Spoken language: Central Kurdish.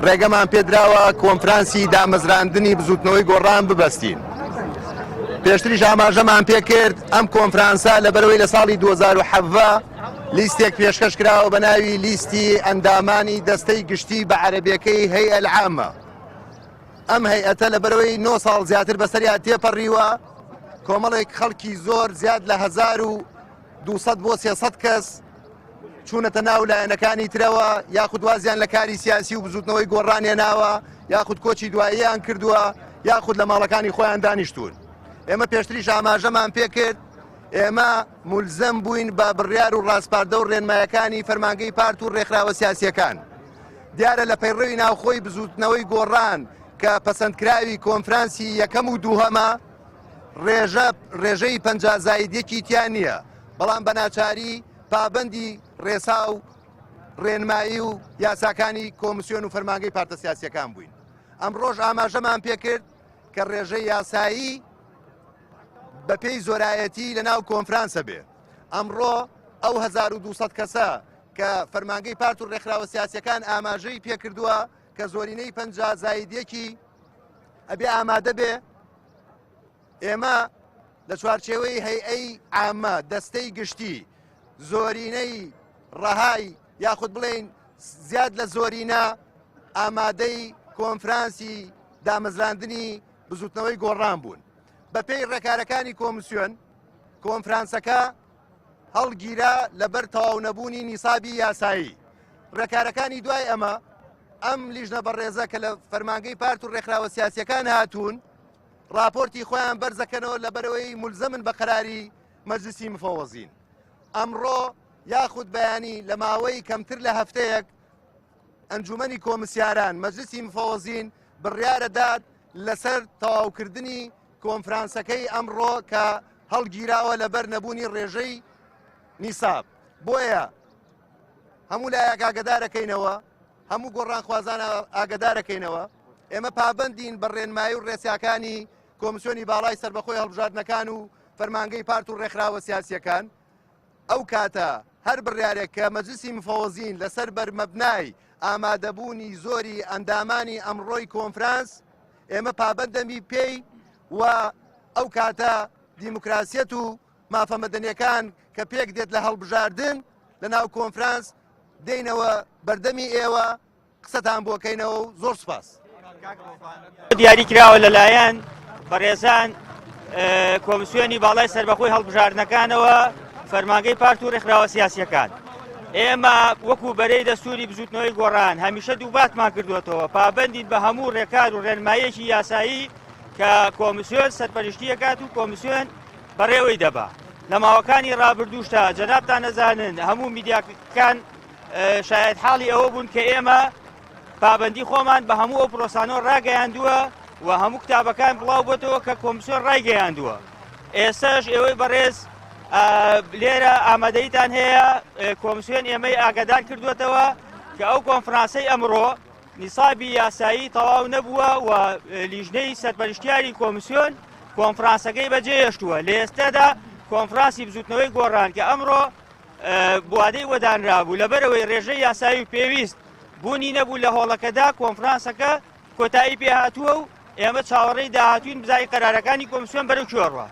ڕێگەمان پێدراوە کۆنفرانسی دامەزراندنی بزوتنەوەی گۆڕان ببەستین. پێشتریش ئاماژەمان پێکرد ئەم کۆنفرانسە لەبەرەوەی لە ساڵی 2017 لیستێک پێشکەش کراوە بە ناوی لیستی ئەندامانی دەستەی گشتی بە عەرەبیەکەی هەیئە العامە. ئەم هەیئەتە لەبەرەوەی 9 ساڵ زیاتر بەسەریان تێپەڕیوە، کۆمەڵێک خەڵکی زۆر زیاد لە 1200 بۆ 300 کەس چوونەتە ناو لایەنەکانی ترەوە، یاخود وازیان لە کاری سیاسی و بزوتنەوەی گۆڕانێناوە، یاخود کۆچی دواییان کردووە، یاخود لە ماڵەکانی خۆیان دانیشتون. ئێمە پێشتریش ئاماژەمان پێکرد ئێمە مولزەم بووین بە بڕیار و ڕاستپاردە و ڕێنمایەکانی فەرمانگەی پارت و ڕێکخراوە سیاسیەکان. دیارە لە پەیڕەوی ناوخۆی بزوتنەوەی گۆڕان کە پەسەندکراوی کۆنفرانسی یەکەم و دووهەمە ڕێژەی 50 زایدیەکی تیان نییە، بەڵام بە ناچاری پابەندی ڕێسا و ڕێنمایی و یاساکانی کۆمسیۆن و فەرمانگەی پارتە سیاسیەکان بووین. ئەمڕۆژ ئاماژەمان پێکرد کە ڕێژەی یاسایی بە پێی زۆرایەتی لە ناو کۆنفرانسە بێ. ئەمڕۆ ئەو 1200 کەسە کە فەرمانگەی پارت و ڕێکخراوە سیاسیەکان ئاماژەی پێکردووە کە زۆرینەی 50 زایدیەکی ئەبێ ئامادە بێ، ئێمە لە چوارچێوەی هەیئەی عامە دەستەی گشتی زۆرینەی ڕەهای یاخود بڵێن زیاد لە زۆرینە ئامادەی کۆنفرانسی دامەزراندنی بزوتنەوەی گۆڕان بوون. بە پێی ڕێکارەکانی کۆمسیۆن کۆنفرانسەکە هەڵگیرا لەبەر تەواو نەبوونی نیسابی یاسایی. ڕێکارەکانی دوای ئەمە ئەم لیژنە بەڕێزە کە لە فەرمانگەی پارت و ڕێکخراوە سیاسیەکان هاتوون راپۆرتی خۆیان بەرزەکەنەوە لەبەرەوەی مولزەمن بە قەراری مەجلیسی مفەوەزین. ئەمڕۆ یاخود بەیانی لە ماوەی کەمتر لە هەفتەیەک ئەنجومەنی کۆمسیاران مەجلیسی مفەوەزین بڕیارە داد لەسەر تەواوکردنی کۆنفرانسەکەی ئەمڕۆ کە هەڵگیراوە لەبەر نەبوونی ڕێژەی نیساب. بۆیە هەموو لایەک ئاگدارەکەینەوە، هەموو گۆڕانخوازان ئاگدارەکەینەوە، ئێمە پابەندین بە ڕێنمایی و ڕێسیاکانی کۆمسیۆنی باڵای سەربەخۆی هەڵبژاردنەکان و فەرمانگەی پارت و ڕێکخراوە سیاسیەکان. ئەو کاتە هەر بڕیارێک کە مەجلیسی مفەوەزین لەسەر بەرمەبنای ئامادەبوونی زۆری ئەندامانی ئەمڕۆی کۆنفرانس ئێمە پابەندەمی پێی و ئەو کاتە دیموکراسیەت و مافەمەدەنیەکان کە پێک دێت لە هەڵبژاردن لە ناو کۆنفرانس دێنەوە بەردەمی ئێوە قسەتان بۆکەینەوە و زۆر سوپاس. دیاری کراوە لەلایەن بەڕێزان کۆمسیۆنی باڵای سەربەخۆی هەڵبژاردنەکانەوە فەرمانگەی پارت و ڕێکخراوە سیاسیەکان. ئێمە وەکو بەرەی دەستوری بزوتنەوەی گۆڕان هەمیشە دووباتمان کردوێتەوە پابەندین بە هەموو ڕێکار و ڕێنمایەکی یاسایی کە کۆمسیۆن سەرپەرشتیەکات و کۆمسیۆن بەڕێوەی دەبا. لە ماوەکانی ڕابردووشتا جەنابتان نەزانن هەموو میدیاکان شاید حاڵی ئەوە بوون کە ئێمە پابەندی خۆمان بە هەموو ئەو پرۆسانۆ ڕاگەیاندووە و هەموو کتابەکان بڵاو بۆتەوە کە کۆمسیۆن ڕایگەیاندووە. ئێستاش ئێوەی بەڕێز لێرە ئامادەیتان هەیە کۆمسیۆن ئێمەی ئاگادار کردوێتەوە کە ئەو کۆنفرانسەی ئەمڕۆ نیسابی یاسایی تەواو نەبووە و لیژنەی سەرپەرشتیاری کۆمسیۆن کۆنفرانسەکەی بەجێهێشتووە. لە ئێستادا کۆنفرانسی بزوتنەوەی گۆڕان کە ئەمڕۆ بوادەی وەدانرابوو لەبەرەوەی ڕێژەی یاسایی و پێویست بوونی نەبوو لە هۆڵەکەدا کۆنفرانسەکە کۆتایی پێهاتووە و ئێمە چاوەڕێی داهاتوین بزای قەرارەکانی کۆمسیۆن بەرەو کێڕوە.